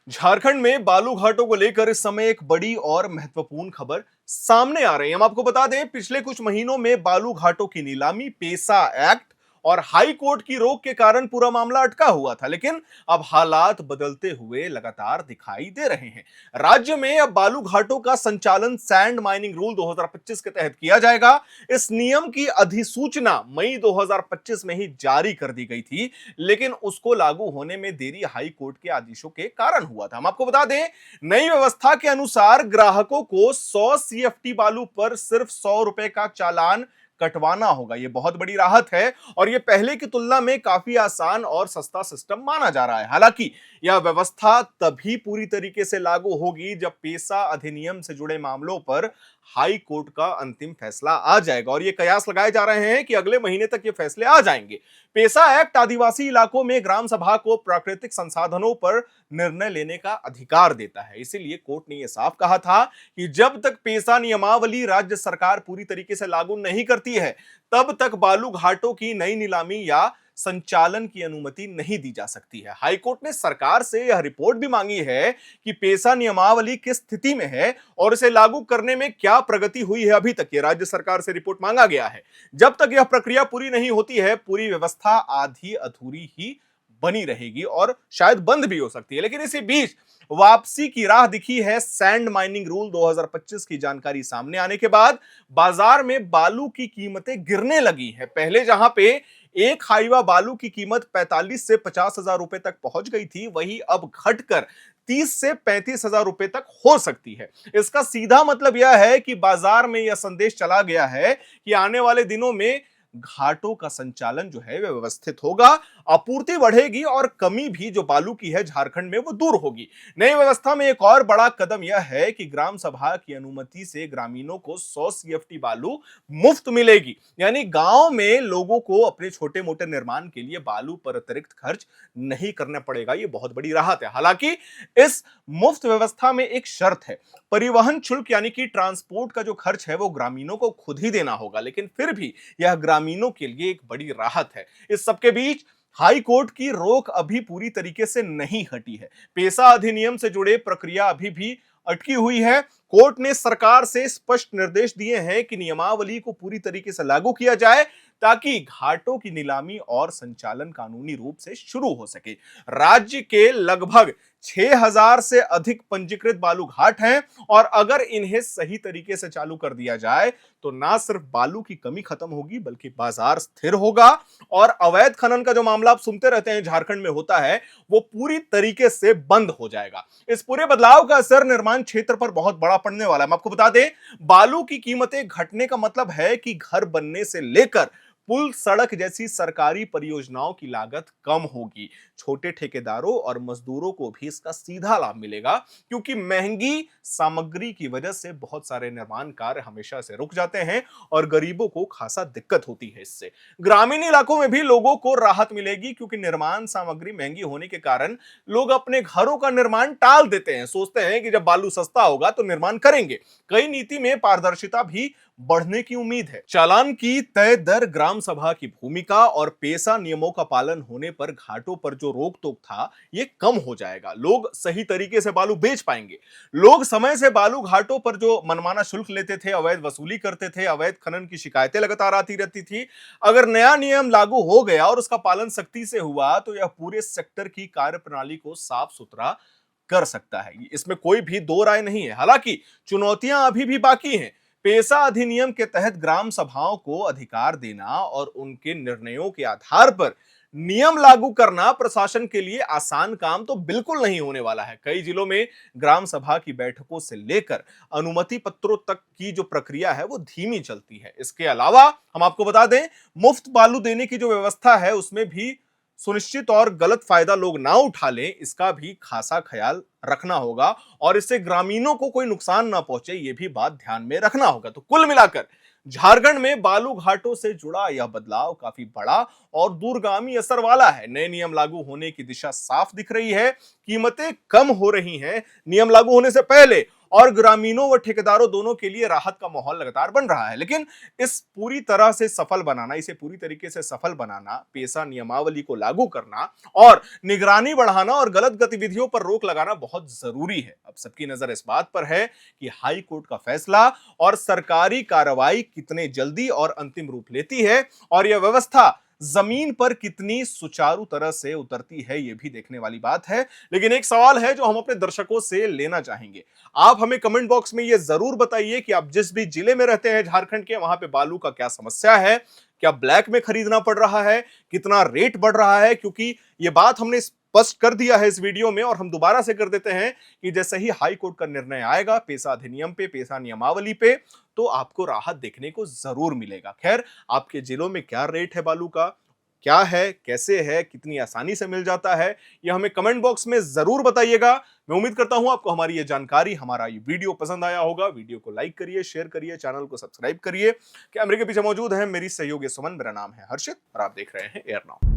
झारखंड में बालू घाटों को लेकर इस समय एक बड़ी और महत्वपूर्ण खबर सामने आ रही है। हम आपको बता दें, पिछले कुछ महीनों में बालू घाटों की नीलामी, पेसा एक्ट और हाई कोर्ट की रोक के कारण पूरा मामला अटका हुआ था, लेकिन अब हालात बदलते हुए लगातार दिखाई दे रहे हैं। राज्य में अब बालू घाटों का संचालन सैंड माइनिंग रूल 2025 के तहत किया जाएगा। इस नियम की अधिसूचना मई 2025 में ही जारी कर दी गई थी, लेकिन उसको लागू होने में देरी हाई कोर्ट के आदेशों के कारण हुआ था। हम आपको बता दें, नई व्यवस्था के अनुसार ग्राहकों को 100 सीएफटी बालू पर सिर्फ 100 रुपए का चालान कटवाना होगा। यह बहुत बड़ी राहत है और यह पहले की तुलना में काफी आसान और सस्ता सिस्टम माना जा रहा है। हालांकि यह व्यवस्था तभी पूरी तरीके से लागू होगी जब पेसा अधिनियम से जुड़े मामलों पर हाई कोर्ट का अंतिम फैसला आ जाएगा, और ये कयास लगाए जा रहे हैं कि अगले महीने तक ये फैसले आ जाएंगे। पेसा एक्ट आदिवासी इलाकों में ग्राम सभा को प्राकृतिक संसाधनों पर निर्णय लेने का अधिकार देता है। इसीलिए कोर्ट ने यह साफ कहा था कि जब तक पेसा नियमावली राज्य सरकार पूरी तरीके से लागू नहीं करती है, तब तक बालू घाटों की नई नीलामी या संचालन की अनुमति नहीं दी जा सकती है। हाईकोर्ट ने सरकार से यह रिपोर्ट भी मांगी है कि पेसा नियमावली किस स्थिति में है और इसे लागू करने में क्या प्रगति हुई है। अभी तक ये राज्य सरकार से रिपोर्ट मांगा गया है। जब तक यह प्रक्रिया पूरी नहीं होती है, पूरी व्यवस्था आधी अधूरी ही बनी रहेगी और शायद बंद भी हो सकती है। लेकिन इसी बीच वापसी की राह दिखी है। सैंड माइनिंग रूल 2025 की जानकारी सामने आने के बाद बाजार में बालू की कीमतें गिरने लगी हैं। पहले जहां पे एक हाईवा बालू की कीमत 45 से 50 हजार रुपए तक पहुंच गई थी, वही अब घटकर 30 से 35 हजार रुपए तक हो सकती है। इसका सीधा मतलब यह है कि बाजार में यह संदेश चला गया है कि आने वाले दिनों में घाटों का संचालन जो है वह व्यवस्थित होगा, आपूर्ति बढ़ेगी और कमी भी जो बालू की है झारखंड में वो दूर होगी। नई व्यवस्था में एक और बड़ा कदम यह है कि ग्राम सभा की अनुमति से ग्रामीणों को 100 सीएफटी बालू मुफ्त मिलेगी। यानी गांव में लोगों को अपने छोटे मोटे निर्माण के लिए बालू पर अतिरिक्त खर्च नहीं करना पड़ेगा। ये बहुत बड़ी राहत है। हालांकि इस मुफ्त व्यवस्था में एक शर्त है। परिवहन शुल्क यानी कि ट्रांसपोर्ट का जो खर्च है वो ग्रामीणों को खुद ही देना होगा, लेकिन फिर भी यह ग्रामीणों के लिए एक बड़ी राहत है। इस सबके बीच हाई कोर्ट की रोक अभी पूरी तरीके से नहीं हटी है। पेसा अधिनियम से जुड़े प्रक्रिया अभी भी अटकी हुई है। कोर्ट ने सरकार से स्पष्ट निर्देश दिए हैं कि नियमावली को पूरी तरीके से लागू किया जाए, ताकि घाटों की नीलामी और संचालन कानूनी रूप से शुरू हो सके। राज्य के लगभग 6000 से अधिक पंजीकृत बालू घाट हैं और अगर इन्हें सही तरीके से चालू कर दिया जाए तो ना सिर्फ बालू की कमी खत्म होगी, बल्कि बाजार स्थिर होगा और अवैध खनन का जो मामला आप सुनते रहते हैं झारखंड में होता है, वो पूरी तरीके से बंद हो जाएगा। इस पूरे बदलाव का असर निर्माण क्षेत्र पर बहुत बड़ा पड़ने वाला है। हम आपको बता दें, बालू की कीमतें घटने का मतलब है कि घर बनने से लेकर पुल, सड़क जैसी सरकारी परियोजनाओं की लागत कम होगी। छोटे ठेकेदारों और मजदूरों को भी इसका सीधा लाभ मिलेगा, क्योंकि महंगी सामग्री की वजह से बहुत सारे निर्माण कार्य हमेशा से रुक जाते हैं और गरीबों को खासा दिक्कत होती है। इससे ग्रामीण इलाकों में भी लोगों को राहत मिलेगी, क्योंकि निर्माण सामग्री महंगी होने के कारण लोग अपने घरों का निर्माण टाल देते हैं। सोचते हैं कि जब बालू सस्ता होगा तो निर्माण करेंगे। कई नीति में पारदर्शिता भी बढ़ने की उम्मीद है। चालान की तय दर, ग्राम सभा की भूमिका और पेसा नियमों का पालन होने पर घाटों पर जो रोक टोक था ये कम हो जाएगा। लोग सही तरीके से बालू बेच पाएंगे। लोग समय से बालू घाटों पर जो मनमाना शुल्क लेते थे, अवैध वसूली करते थे, अवैध खनन की शिकायतें लगातार आती रहती थी, अगर नया नियम लागू हो गया और उसका पालन सख्ती से हुआ तो यह पूरे सेक्टर की कार्यप्रणाली को साफ सुथरा कर सकता है। इसमें कोई भी दो राय नहीं है। हालांकि चुनौतियां अभी भी बाकी हैं। पेसा अधिनियम के तहत ग्राम सभाओं को अधिकार देना और उनके निर्णयों के आधार पर नियम लागू करना प्रशासन के लिए आसान काम तो बिल्कुल नहीं होने वाला है। कई जिलों में ग्राम सभा की बैठकों से लेकर अनुमति पत्रों तक की जो प्रक्रिया है वो धीमी चलती है। इसके अलावा हम आपको बता दें, मुफ्त बालू देने की जो व्यवस्था है उसमें भी सुनिश्चित और गलत फायदा लोग ना उठा लें, इसका भी खासा ख्याल रखना होगा और इससे ग्रामीणों को कोई नुकसान ना पहुंचे, ये भी बात ध्यान में रखना होगा। तो कुल मिलाकर झारखंड में बालू घाटों से जुड़ा यह बदलाव काफी बड़ा और दूरगामी असर वाला है। नए नियम लागू होने की दिशा साफ दिख रही है, कीमतें कम हो रही हैं नियम लागू होने से पहले, और ग्रामीणों व ठेकेदारों दोनों के लिए राहत का माहौल लगातार बन रहा है। लेकिन इस पूरी तरह से सफल बनाना, इसे पूरी तरीके से सफल बनाना, पेसा नियमावली को लागू करना और निगरानी बढ़ाना और गलत गतिविधियों पर रोक लगाना बहुत जरूरी है। अब सबकी नजर इस बात पर है कि हाई कोर्ट का फैसला और सरकारी कार्रवाई कितने जल्दी और अंतिम रूप लेती है और यह व्यवस्था जमीन पर कितनी सुचारू तरह से उतरती है, यह भी देखने वाली बात है। लेकिन एक सवाल है जो हम अपने दर्शकों से लेना चाहेंगे। आप हमें कमेंट बॉक्स में यह जरूर बताइए कि आप जिस भी जिले में रहते हैं झारखंड के, वहां पे बालू का क्या समस्या है, क्या ब्लैक में खरीदना पड़ रहा है, कितना रेट बढ़ रहा है। क्योंकि यह बात हमने स्पष्ट कर दिया है इस वीडियो में और हम दोबारा से कर देते हैं कि जैसे ही हाई कोर्ट का निर्णय आएगा पेसा अधिनियम पे, पेसा नियमावली पे, तो आपको राहत देखने को जरूर मिलेगा। खैर, आपके जिलों में क्या रेट है बालू का, क्या है, कैसे है, कितनी आसानी से मिल जाता है, यह हमें कमेंट बॉक्स में जरूर बताइएगा। मैं उम्मीद करता हूं आपको हमारी ये जानकारी, हमारा ये वीडियो पसंद आया होगा। वीडियो को लाइक करिए, शेयर करिए, चैनल को सब्सक्राइब करिए। कैमरे के पीछे मौजूद है मेरी सहयोगी सुमन, मेरा नाम है हर्षित और आप देख रहे हैं एयर नाउ।